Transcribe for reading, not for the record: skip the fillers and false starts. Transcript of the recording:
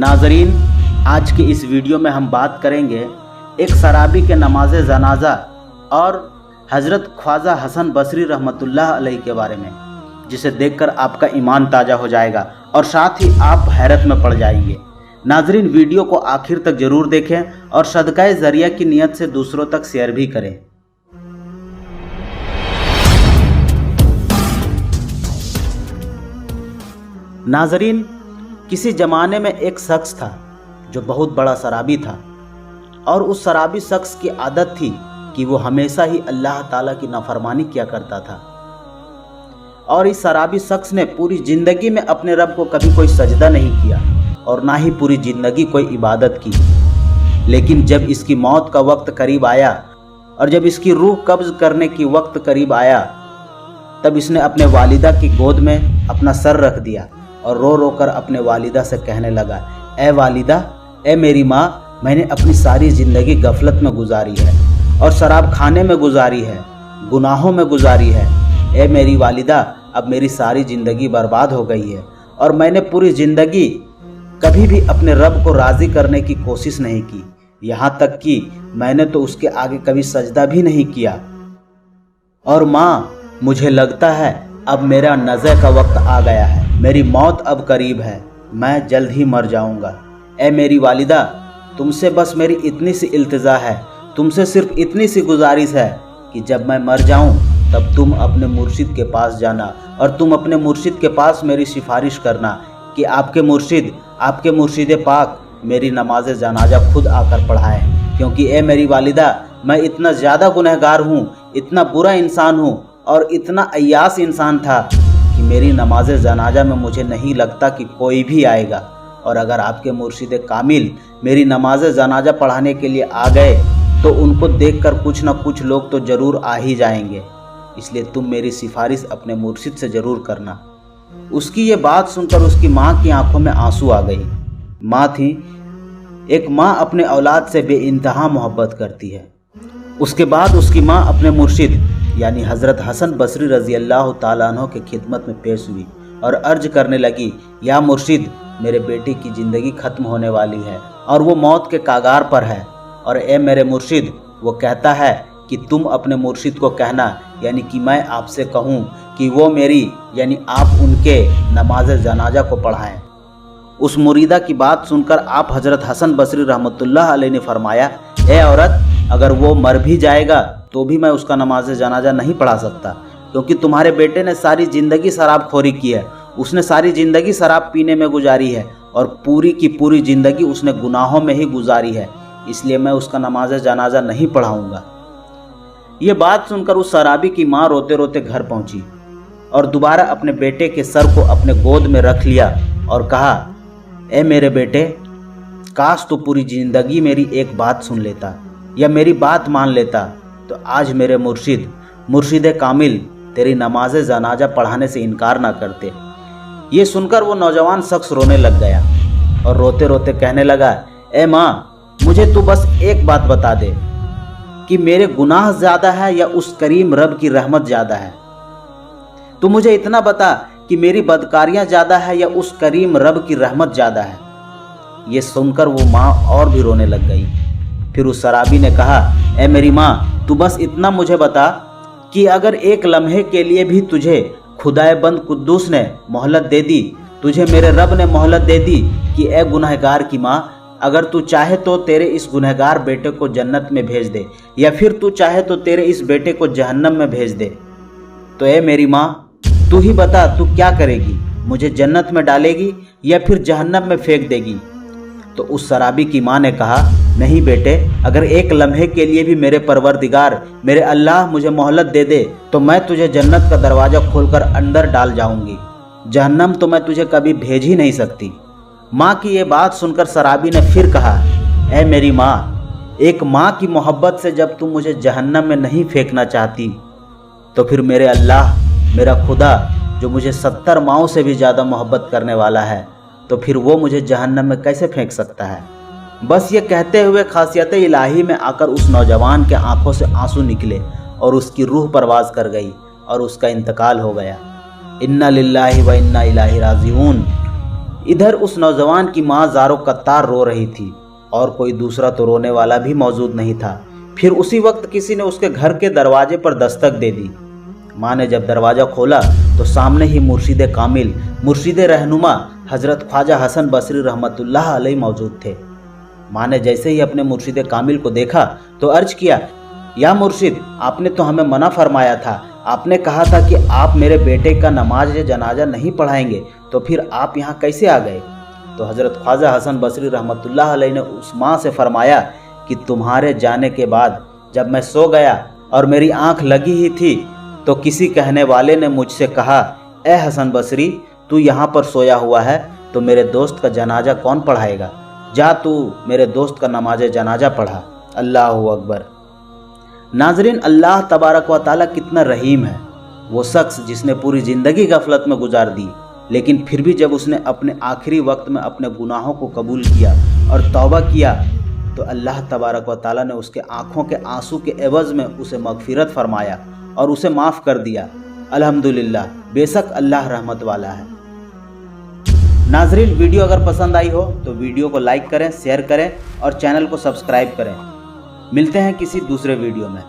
नाजरीन, आज की इस वीडियो में हम बात करेंगे एक शराबी के नमाज जनाजा और हज़रत ख्वाजा हसन बसरी रहमतुल्लाह अलैह के बारे में, जिसे देखकर आपका ईमान ताज़ा हो जाएगा और साथ ही आप हैरत में पड़ जाएंगे। नाजरीन, वीडियो को आखिर तक ज़रूर देखें और सदकाए ज़रिया की नीयत से दूसरों तक शेयर भी करें। नाजरीन, किसी ज़माने में एक शख्स था जो बहुत बड़ा शराबी था और उस शराबी शख्स की आदत थी कि वो हमेशा ही अल्लाह ताला की नाफरमानी किया करता था। और इस शराबी शख्स ने पूरी ज़िंदगी में अपने रब को कभी कोई सजदा नहीं किया और ना ही पूरी ज़िंदगी कोई इबादत की। लेकिन जब इसकी मौत का वक्त करीब आया और जब इसकी रूह कब्ज़ करने की वक्त करीब आया, तब इसने अपने वालिदा की गोद में अपना सर रख दिया और रो रो कर अपने वालिदा से कहने लगा, ए वालिदा, ए मेरी माँ, मैंने अपनी सारी ज़िंदगी गफलत में गुजारी है और शराब खाने में गुजारी है, गुनाहों में गुजारी है। ए मेरी वालिदा, अब मेरी सारी ज़िंदगी बर्बाद हो गई है और मैंने पूरी ज़िंदगी कभी भी अपने रब को राज़ी करने की कोशिश नहीं की, यहाँ तक कि मैंने तो उसके आगे कभी सजदा भी नहीं किया। और माँ, मुझे लगता है अब मेरा नज़र का वक्त आ गया है, मेरी मौत अब करीब है, मैं जल्द ही मर जाऊंगा। ए मेरी वालिदा, तुमसे बस मेरी इतनी सी इल्तिजा है, तुमसे सिर्फ इतनी सी गुजारिश है कि जब मैं मर जाऊं तब तुम अपने मुर्शिद के पास जाना और तुम अपने मुर्शिद के पास मेरी सिफारिश करना कि आपके मुर्शिद पाक मेरी नमाज जनाजा खुद आकर पढ़ाएं। क्योंकि ए मेरी वालिदा, मैं इतना ज़्यादा गुनहगार हूँ, इतना बुरा इंसान हूँ और इतना अय्यास इंसान था कि मेरी नमाज जनाजा में मुझे नहीं लगता कि कोई भी आएगा। और अगर आपके मुर्शिद कामिल मेरी नमाज जनाजा पढ़ाने के लिए आ गए तो उनको देखकर कुछ ना कुछ लोग तो ज़रूर आ ही जाएंगे, इसलिए तुम मेरी सिफारिश अपने मुर्शिद से ज़रूर करना। उसकी ये बात सुनकर उसकी माँ की आंखों में आंसू आ गई। माँ थी, एक माँ अपने औलाद से बेइंतहा मोहब्बत करती है। उसके बाद उसकी माँ अपने मुर्शिद यानी हज़रत हसन बसरी रज़ी अल्लाह ताला अन्हु के खिदमत में पेश हुई और अर्ज करने लगी, या मुर्शिद, मेरे बेटे की ज़िंदगी ख़त्म होने वाली है और वो मौत के कागार पर है। और ए मेरे मुर्शिद, वो कहता है कि तुम अपने मुर्शिद को कहना, यानी कि मैं आपसे कहूँ कि वो मेरी यानी आप उनके नमाज जनाजा को पढ़ाएं। उस मुरीदा की बात सुनकर आप हज़रत हसन बसरी रहमतुल्लाह अलैह ने फरमाया, ए औरत, अगर वो मर भी जाएगा तो भी मैं उसका नमाज जनाजा नहीं पढ़ा सकता, क्योंकि तुम्हारे बेटे ने सारी ज़िंदगी शराब खोरी की है, उसने सारी ज़िंदगी शराब पीने में गुजारी है और पूरी की पूरी ज़िंदगी उसने गुनाहों में ही गुजारी है, इसलिए मैं उसका नमाज जनाजा नहीं पढ़ाऊँगा। ये बात सुनकर उस शराबी की माँ रोते रोते घर पहुँची और दोबारा अपने बेटे के सर को अपने गोद में रख लिया और कहा, ए मेरे बेटे, काश तो पूरी ज़िंदगी मेरी एक बात सुन लेता या मेरी बात मान लेता तो आज मेरे मुर्शिद कामिल तेरी नमाज जनाजा पढ़ाने से इनकार ना करते। ये सुनकर वो नौजवान शख्स रोने लग गया और रोते रोते कहने लगा, ए माँ, मुझे तू बस एक बात बता दे कि मेरे गुनाह ज़्यादा है या उस करीम रब की रहमत ज़्यादा है। तू मुझे इतना बता कि मेरी बदकारियाँ ज़्यादा है या उस करीम रब की रहमत ज़्यादा है। ये सुनकर वो माँ और भी रोने लग गई। फिर उस शराबी ने कहा, ए मेरी माँ, तू बस इतना मुझे बता कि अगर एक लम्हे के लिए भी तुझे खुदाए बंद कुद्दूस ने मोहलत दे दी, तुझे मेरे रब ने मोहलत दे दी कि ए गुनहगार की माँ, अगर तू चाहे तो तेरे इस गुनहगार बेटे को जन्नत में भेज दे या फिर तू चाहे तो तेरे इस बेटे को जहन्नम में भेज दे, तो ए मेरी माँ, तू ही बता, तू क्या करेगी? मुझे जन्नत में डालेगी या फिर जहन्नम में फेंक देगी? तो उस शराबी की माँ ने कहा, नहीं बेटे, अगर एक लम्हे के लिए भी मेरे परवरदिगार, मेरे अल्लाह मुझे मोहलत दे दे तो मैं तुझे जन्नत का दरवाज़ा खोलकर अंदर डाल जाऊंगी, जहन्नम तो मैं तुझे कभी भेज ही नहीं सकती। माँ की ये बात सुनकर शराबी ने फिर कहा, ऐ मेरी माँ, एक माँ की मोहब्बत से जब तुम मुझे जहन्नम में नहीं फेंकना चाहती तो फिर मेरे अल्लाह, मेरा खुदा, जो मुझे 70 माओं से भी ज़्यादा मोहब्बत करने वाला है, तो फिर वो मुझे जहन्नम में कैसे फेंक सकता है? बस ये कहते हुए खासियत इलाही में आकर उस नौजवान के आंखों से आंसू निकले और उसकी रूह परवाज़ कर गई और उसका इंतकाल हो गया। इन्ना लिल्लाहि व इन्ना इलैहि राजिऊन। इधर उस नौजवान की माँ ज़ारो कत्तार रो रही थी और कोई दूसरा तो रोने वाला भी मौजूद नहीं था। फिर उसी वक्त किसी ने उसके घर के दरवाजे पर दस्तक दे दी। माँ ने जब दरवाज़ा खोला तो सामने ही मुर्शिद कामिल, मुर्शिद रहनुमा हज़रत ख्वाजा हसन बसरी रहमतुल्लाह अलैह मौजूद थे। माँ ने जैसे ही अपने मुर्शिद कामिल को देखा तो अर्ज किया, या मुर्शिद, आपने तो हमें मना फरमाया था, आपने कहा था कि आप मेरे बेटे का नमाज जनाजा नहीं पढ़ाएंगे, तो फिर आप यहाँ कैसे आ गए? तो हज़रत ख्वाजा हसन बसरी रहमतुल्लाह अलैह ने उस माँ से फरमाया कि तुम्हारे जाने के बाद जब मैं सो गया और मेरी आँख लगी ही थी तो किसी कहने वाले ने मुझसे कहा, ए हसन बसरी, तू यहाँ पर सोया हुआ है तो मेरे दोस्त का जनाजा कौन पढ़ाएगा? जा तू मेरे दोस्त का नमाज जनाजा पढ़ा। अल्लाहु अकबर। नाजरीन, अल्लाह तबारक व तआला कितना रहीम है। वो शख्स जिसने पूरी ज़िंदगी गफलत में गुजार दी, लेकिन फिर भी जब उसने अपने आखिरी वक्त में अपने गुनाहों को कबूल किया और तौबा किया तो अल्लाह तबारक व तआला ने उसके आँखों के आंसू के एवज़ में उसे मगफिरत फरमाया और उसे माफ़ कर दिया। अल्हम्दुलिल्लाह, बेशक अल्लाह रहमत वाला है। नाजरीन, वीडियो अगर पसंद आई हो तो वीडियो को लाइक करें, शेयर करें और चैनल को सब्सक्राइब करें। मिलते हैं किसी दूसरे वीडियो में।